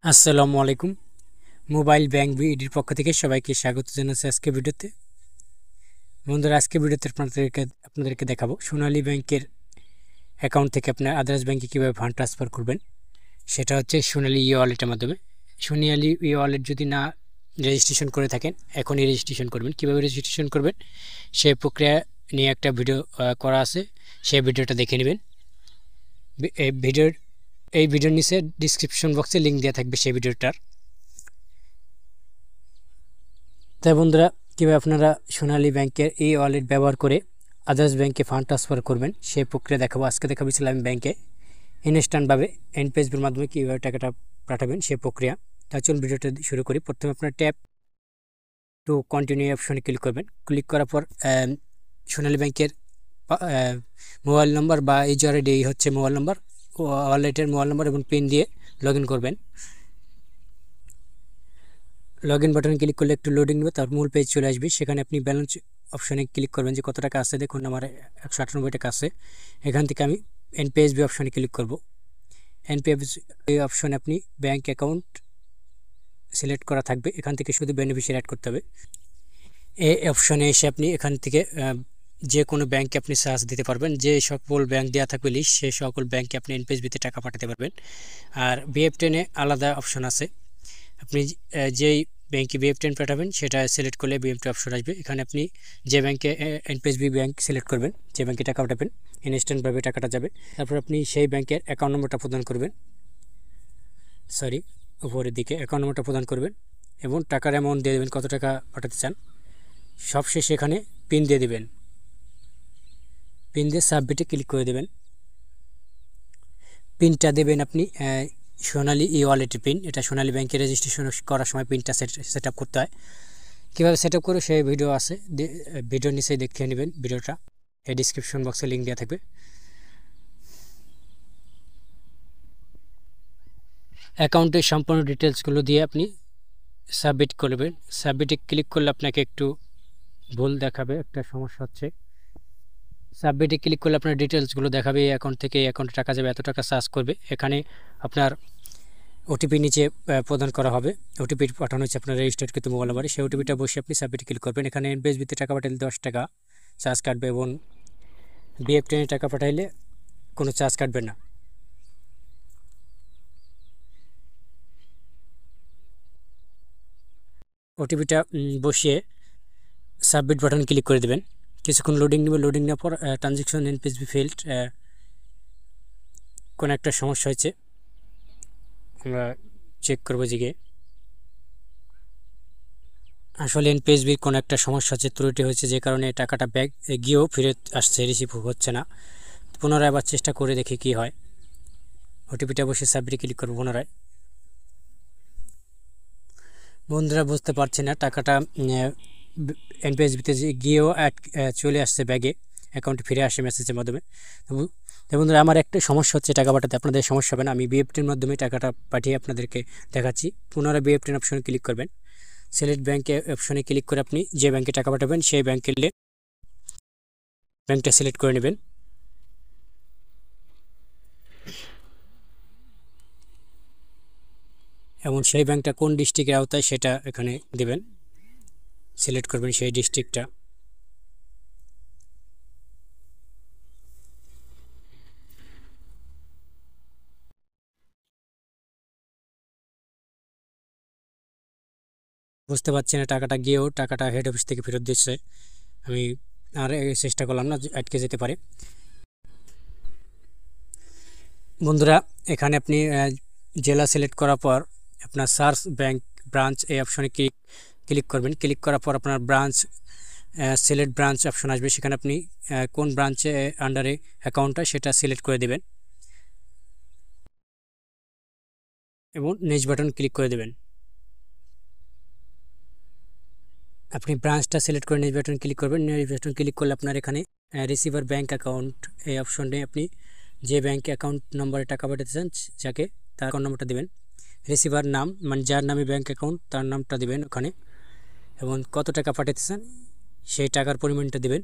আসসালামু আলাইকুম। Mobile bank বিডির পক্ষ থেকে সবাইকে স্বাগত জানাচ্ছি আজকে ভিডিওতে। বন্ধুরা, আজকে ভিডিওতে আপনাদেরকে দেখাবো সোনালী ব্যাংকের অ্যাকাউন্ট থেকে আপনার আদার্স ব্যাংকে কীভাবে ফান্ড ট্রান্সফার করবেন। সেটা হচ্ছে সোনালী ই ওয়ালেটের মাধ্যমে। সোনালী ই ওয়ালেট যদি না রেজিস্ট্রেশন করে থাকেন, এখনই রেজিস্ট্রেশন করবেন। কীভাবে রেজিস্ট্রেশন করবেন সেই প্রক্রিয়া নিয়ে একটা ভিডিও করা আছে, সেই ভিডিওটা দেখে নেবেন। এই ভিডিওর নিচে ডিসক্রিপশন বক্সে লিঙ্ক দেওয়া থাকবে সেই ভিডিওটার। তাই বন্ধুরা, কীভাবে আপনারা সোনালী ব্যাংকের এই ওয়ালেট ব্যবহার করে আদার্স ব্যাংকে ফান্ড ট্রান্সফার করবেন সেই প্রক্রিয়া দেখাবো। আজকে দেখাবো ইসলামী ব্যাংকে ইনস্ট্যান্টভাবে এনপিএসবির মাধ্যমে কীভাবে টাকাটা পাঠাবেন সেই প্রক্রিয়া। তাই চলুন ভিডিওটা শুরু করি। প্রথমে আপনার ট্যাপ টু কন্টিনিউ অপশনে ক্লিক করবেন। ক্লিক করার পর সোনালী ব্যাংকের মোবাইল নম্বর বা ইউজার আইডি হচ্ছে মোবাইল নম্বর, ওয়ালেটের মোবাইল নম্বর এবং পিন দিয়ে লগ ইন করবেন। লগ ইন বাটনে ক্লিক করলে একটু লোডিং নেবে, তার মূল পেজ চলে আসবে। সেখানে আপনি ব্যালেন্স অপশনে ক্লিক করবেন যে কত টাকা আছে। দেখুন আমার 198 টাকা আছে। এখান থেকে আমি এনপিএসবি অপশনে ক্লিক করব। এনপিএসবি অপশনে আপনি ব্যাংক অ্যাকাউন্ট সিলেক্ট করা থাকবে, এখান থেকে শুধু বেনিফিশিয়ারি অ্যাড করতে হবে। এই অপশনে এসে আপনি এখান থেকে যে কোনো ব্যাংকে আপনি সার্চ দিতে পারবেন। যে সকল ব্যাংক দেওয়া থাকবে লিস্ট, সেই সকল ব্যাংকে আপনি এনপিএসবিতে টাকা পাঠাতে পারবেন। আর বিএফ10-এ আলাদা অপশন আছে। আপনি যেই ব্যাংকে বিএফ10 পাঠাবেন সেটা সিলেক্ট করলে বিএফ10 অপশন আসবে। এখানে আপনি যে ব্যাংকে এনপিএসবি ব্যাংক সিলেক্ট করবেন, যে ব্যাংকে টাকা পাঠাবেন, ইনস্ট্যান্টভাবে টাকাটা যাবে। তারপর আপনি সেই ব্যাংকের অ্যাকাউন্ট নম্বরটা প্রদান করবেন, উপরের দিকে অ্যাকাউন্ট নম্বরটা প্রদান করবেন এবং টাকার অ্যামাউন্ট দিয়ে দেবেন, কত টাকা পাঠাতে চান। সবশেষে এখানে পিন দিয়ে দেবেন। পিন দিয়ে সাবমিটে ক্লিক করে দেবেন। পিনটা দেবেন আপনি সোনালী ই ওয়ালেটের পিন। এটা সোনালী ব্যাংকে রেজিস্ট্রেশন করার সময় পিনটা সেট আপ করতে হয়। কীভাবে সেট আপ করে সেই ভিডিও আছে, ভিডিওর নিচেই দেখে নেবেন ভিডিওটা। এই ডিসক্রিপশন বক্সে লিঙ্ক দেওয়া থাকবে। অ্যাকাউন্টের সম্পূর্ণ ডিটেলসগুলো দিয়ে আপনি সাবমিট করবেন। সাবমিটে ক্লিক করলে আপনাকে একটু ভুল দেখাবে, একটা সমস্যা হচ্ছে। সাবমিটে ক্লিক করলে আপনার ডিটেলসগুলো দেখাবে, এই অ্যাকাউন্ট থেকে এই অ্যাকাউন্টে টাকা যাবে, এত টাকা চার্জ করবে। এখানে আপনার ওটিপি নিচে প্রদান করা হবে। ওটিপি পাঠানো হচ্ছে আপনার রেজিস্টার্ড কিন্তু মোবাইল নাম্বারে। সেই ওটিপিটা বসে আপনি সাবমিটে ক্লিক করবেন। এখানে এনপিএসবিতে টাকা পাঠালে 10 টাকা চার্জ কাটবে এবং বিএফ10-এ টাকা পাঠাইলে কোনো চার্জ কাটবে না। ওটিপিটা বসিয়ে সাবমিট বাটন ক্লিক করে দেবেন। কিছুক্ষণ লোডিং নেবে। লোডিং নেওয়ার পর ট্রানজ্যাকশন এনপিএসবি ফেল্ড, কোনো একটা সমস্যা হয়েছে, আমরা চেক করবো জিগে। আসলে এনপিএসবির কোনো একটা সমস্যা হচ্ছে, ত্রুটি হয়েছে, যে কারণে টাকাটা ব্যাক গিয়েও ফিরে আসছে, রিসিভ হচ্ছে না। পুনরায় আবার চেষ্টা করে দেখি কি হয়। ওটিপিটা বসে সাবমিটে ক্লিক করবো পুনরায়। বন্ধুরা, বুঝতে পারছি না, টাকাটা এনপিএসবিতে গিয়েও চলে আসছে ব্যাগে, অ্যাকাউন্টে ফিরে আসে মেসেজের মাধ্যমে। তো বন্ধুরা, আমার একটা সমস্যা হচ্ছে টাকা পাঠাতে, আপনাদের সমস্যা হবে না। আমি বিএফ10-এর মাধ্যমে টাকাটা পাঠিয়ে আপনাদেরকে দেখাচ্ছি। পুনরায় বিএফ10 অপশনে ক্লিক করবেন। সিলেক্ট ব্যাংকে অপশনে ক্লিক করে আপনি যে ব্যাংকে টাকা পাঠাবেন সেই ব্যাংকটা সিলেক্ট করে নেবেন এবং সেই ব্যাংকটা কোন ডিস্ট্রিক্টের আওতায় সেটা এখানে দেবেন, সিলেক্ট করবেন সেই ডিস্ট্রিক্টটা। বুঝতে পারছি না, টাকাটা গিয়েও টাকাটা হেড অফিস থেকে ফেরত দিচ্ছে। আমি আর চেষ্টা করলাম না, আটকে যেতে পারে। বন্ধুরা, এখানে আপনি জেলা সিলেক্ট করার পর আপনার সার্চ ব্যাংক ব্রাঞ্চ এই অপশনে ক্লিক করবেন। ক্লিক করার পর আপনার ব্রাঞ্চ সিলেক্ট ব্রাঞ্চ অপশন আসবে। সেখানে আপনি কোন ব্রাঞ্চে আন্ডারে অ্যাকাউন্টটা সেটা সিলেক্ট করে দেবেন এবং নেক্সট বাটন ক্লিক করে দেবেন। আপনি ব্রাঞ্চটা সিলেক্ট করে নেক্সট বাটন ক্লিক করবেন। নেক্সট বাটন ক্লিক করলে আপনার এখানে রিসিভার ব্যাংক অ্যাকাউন্ট এই অপশনে আপনি যে ব্যাংক অ্যাকাউন্ট নম্বরে টাকা পাঠাতে চান যাকে, তার অ্যাকাউন্ট নম্বরটা দেবেন। রিসিভার নাম, মানে যার নামে ব্যাংক অ্যাকাউন্ট তার নামটা দেবেন ওখানে এবং কত টাকা পাঠাতে চান সেই টাকার পরিমাণটা দেবেন।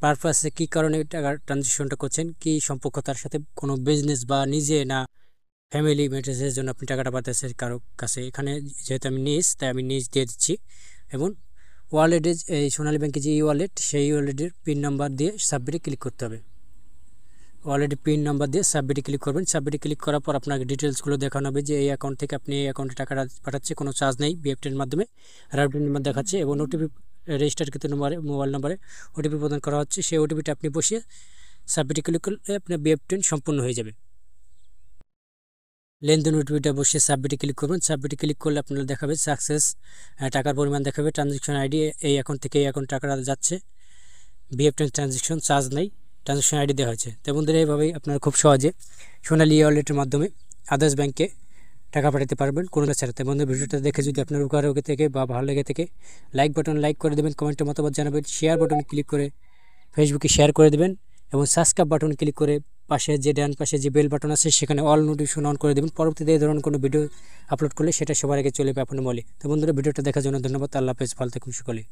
পারপাসে কী কারণে টাকার ট্রানজ্যাকশনটা করছেন, কী সম্পর্ক তার সাথে, কোনো বিজনেস বা নিজে না ফ্যামিলি মেসেজের জন্য আপনি টাকাটা পাঠাচ্ছেন কারো কাছে। এখানে যেহেতু আমি নিজ, তাই আমি নিজ দিয়ে দিচ্ছি। এবং ওয়ালেটে এই সোনালী ব্যাংকে যে ওয়ালেট, সেই ওয়ালেটের পিন নাম্বার দিয়ে সাবমিটে ক্লিক করতে হবে। ওয়ালেটের পিন নাম্বার দিয়ে সাবমিটে ক্লিক করবেন। সাবমিটে ক্লিক করার পর আপনাকে ডিটেলসগুলো দেখানো হবে যে এই অ্যাকাউন্ট থেকে আপনি এই অ্যাকাউন্টে টাকাটা পাঠাচ্ছে, কোনো চার্জ নেই, বিএফটির মাধ্যমে রাউটিং নাম্বার দেখাচ্ছে এবং ওটিপি রেজিস্টারকৃত মোবাইল নাম্বারে ওটিপি প্রদান করা হচ্ছে। সেই ওটিপিটা আপনি বসিয়ে সাবমিটে ক্লিক করলে আপনার বিএফটি সম্পূর্ণ হয়ে যাবে। লেনদেন ওটিপিটা বসিয়ে সাবমিটে ক্লিক করবেন। সাবমিটে ক্লিক করলে আপনারা দেখাবে সাকসেস, টাকার পরিমাণ দেখাবে, ট্রানজ্যাকশন আইডি, এই অ্যাকাউন্ট থেকে এই অ্যাকাউন্ট টাকাটা যাচ্ছে, বিএফটি ট্রানজ্যাকশন, চার্জ নেই, ট্রানজ্যাকশন আইডি দেওয়া হয়েছে। তো বন্ধুরা, এইভাবেই আপনারা খুব সহজে সোনালী ওয়ালেটের মাধ্যমে আদার্স ব্যাংকে টাকা পাঠাতে পারবেন কোনো ছাড়া। তাই বন্ধু, ভিডিওটা দেখে যদি আপনার উপকার হয়ে থেকে বা ভালো লেগে থেকে লাইক বাটন লাইক করে দেবেন, কমেন্টে মতামত জানাবেন, শেয়ার বাটন ক্লিক করে ফেসবুকে শেয়ার করে দেবেন এবং সাবস্ক্রাইব বাটন ক্লিক করে পাশে যে ডান পাশে যে বেল বাটন আছে সেখানে অল নোটিফিকেশন অন করে দেবেন। পরবর্তীতে এই ধরনের কোনো ভিডিও আপলোড করলে সেটা সবার আগে চলে যাবে আপনার মোবাইলে। তো বন্ধুরা, ভিডিওটা দেখার জন্য ধন্যবাদ। আল্লাহ হাফেজ, ভালো থাকুন সকলে।